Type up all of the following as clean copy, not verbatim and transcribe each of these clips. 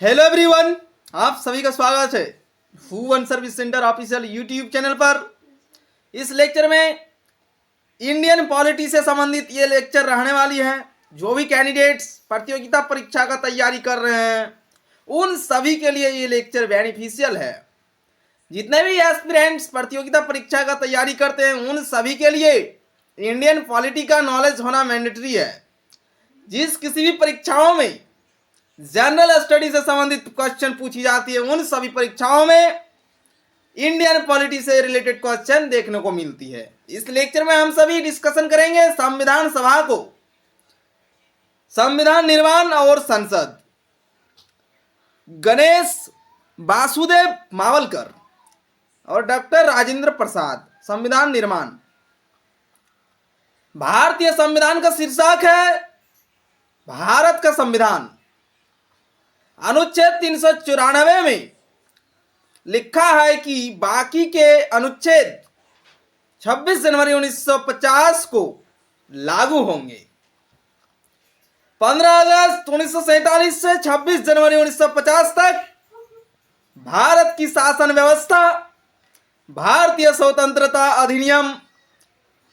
Hello everyone, आप सभी का स्वागत है who one service centre official YouTube channel पर। इस लेक्चर में इंडियन पॉलिटी से संबंधित ये लेक्चर रहने वाली है। जो भी कैंडिडेट्स प्रतियोगिता परीक्षा का तैयारी कर रहे हैं उन सभी के लिए ये लेक्चर बेनिफिशियल है। जितने भी एस्पिरेंट्स प्रतियोगिता परीक्षा का तैयारी करते हैं उन सभी के लिए इंडियन पॉलिटी का नॉलेज होना मैंडेटरी है। जिस किसी भी परीक्षाओं में जनरल स्टडी से संबंधित क्वेश्चन पूछी जाती है उन सभी परीक्षाओं में इंडियन पॉलिटी से रिलेटेड क्वेश्चन देखने को मिलती है। इस लेक्चर में हम सभी डिस्कशन करेंगे संविधान सभा को, संविधान निर्माण और संसद। गणेश वासुदेव मावलकर और डॉक्टर राजेंद्र प्रसाद। संविधान निर्माण। भारतीय संविधान का शीर्षक है भारत का संविधान। अनुच्छेद 394 में लिखा है कि बाकी के अनुच्छेद 26 जनवरी 1950 को लागू होंगे। 15 अगस्त 1947 से 26 जनवरी 1950 तक भारत की शासन व्यवस्था भारतीय स्वतंत्रता अधिनियम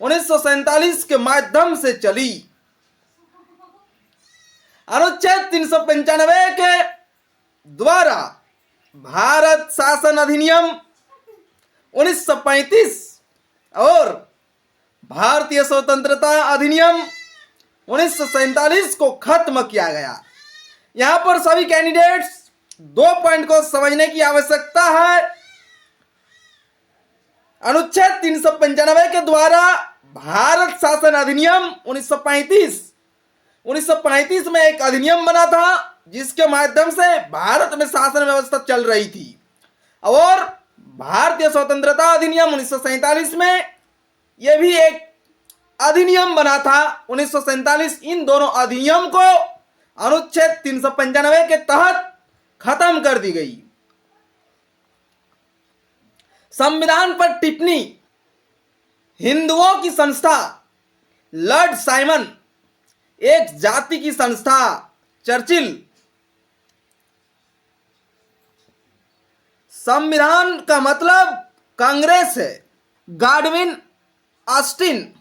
1947 के माध्यम से चली। अनुच्छेद 395 के द्वारा भारत शासन अधिनियम 1935 और भारतीय स्वतंत्रता अधिनियम 1947 को खत्म किया गया। यहां पर सभी कैंडिडेट्स 2 पॉइंट को समझने की आवश्यकता है। अनुच्छेद 395 के द्वारा भारत शासन अधिनियम 1935 में एक अधिनियम बना था जिसके माध्यम से भारत में शासन व्यवस्था चल रही थी, और भारतीय स्वतंत्रता अधिनियम 1947 में यह भी एक अधिनियम बना था 1947। इन दोनों अधिनियम को अनुच्छेद 395 के तहत खत्म कर दी गई। संविधान पर टिप्पणी। हिंदुओं की संस्था लॉर्ड साइमन, एक जाति की संस्था चर्चिल। संविधान का मतलब कांग्रेस है, Godwin Austen.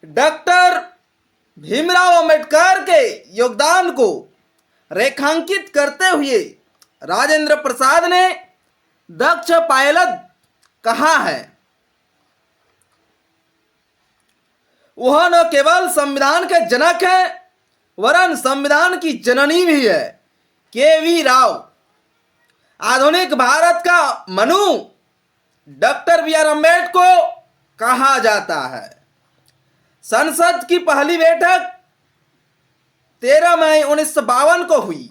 Doctor Bhimrao Ambedkar के योगदान को रेखांकित करते हुए राजेंद्र प्रसाद ने दक्ष पायलट कहा है। वह न केवल संविधान के जनक है वरन संविधान की जननी भी है। के.वी. राव आधुनिक भारत का मनु डॉक्टर बी.आर. अम्बेडकर को कहा जाता है। संसद की पहली बैठक 13 मई 1952 को हुई।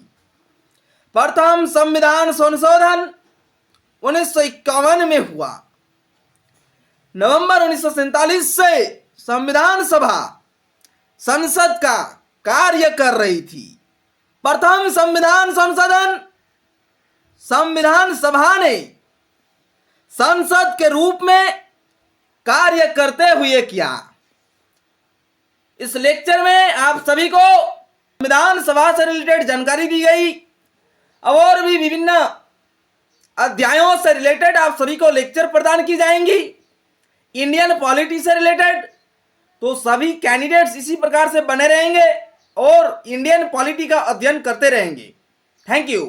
प्रथम संविधान संशोधन 1951 में हुआ। नवंबर 1947 से संविधान सभा संसद का कार्य कर रही थी। प्रथम संविधान संशोधन संविधान सभा ने संसद के रूप में कार्य करते हुए किया। इस लेक्चर में आप सभी को संविधान सभा से रिलेटेड जानकारी दी गई और भी विभिन्न अध्यायों से रिलेटेड आप सभी को लेक्चर प्रदान की जाएंगी इंडियन पॉलिटी से रिलेटेड। तो सभी कैंडिडेट्स इसी प्रकार से बने रहेंगे और इंडियन पॉलिटी का अध्ययन करते रहेंगे। Thank you.